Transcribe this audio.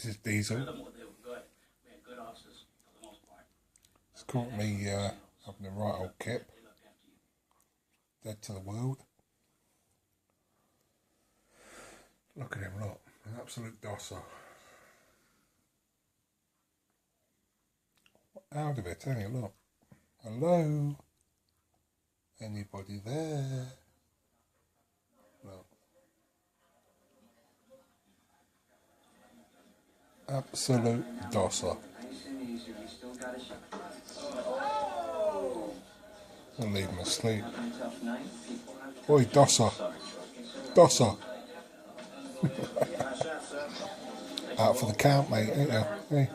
This is Diesel. It's caught me having the right old kip. Dead to the world. Look at him, look. An absolute dosser. Out of it, ain't it? Look. Hello? Anybody there? Look. Absolute dosser. I'll leave him asleep. Oi, dosser. Dosser. Out for the count, mate, ain't you? Hey.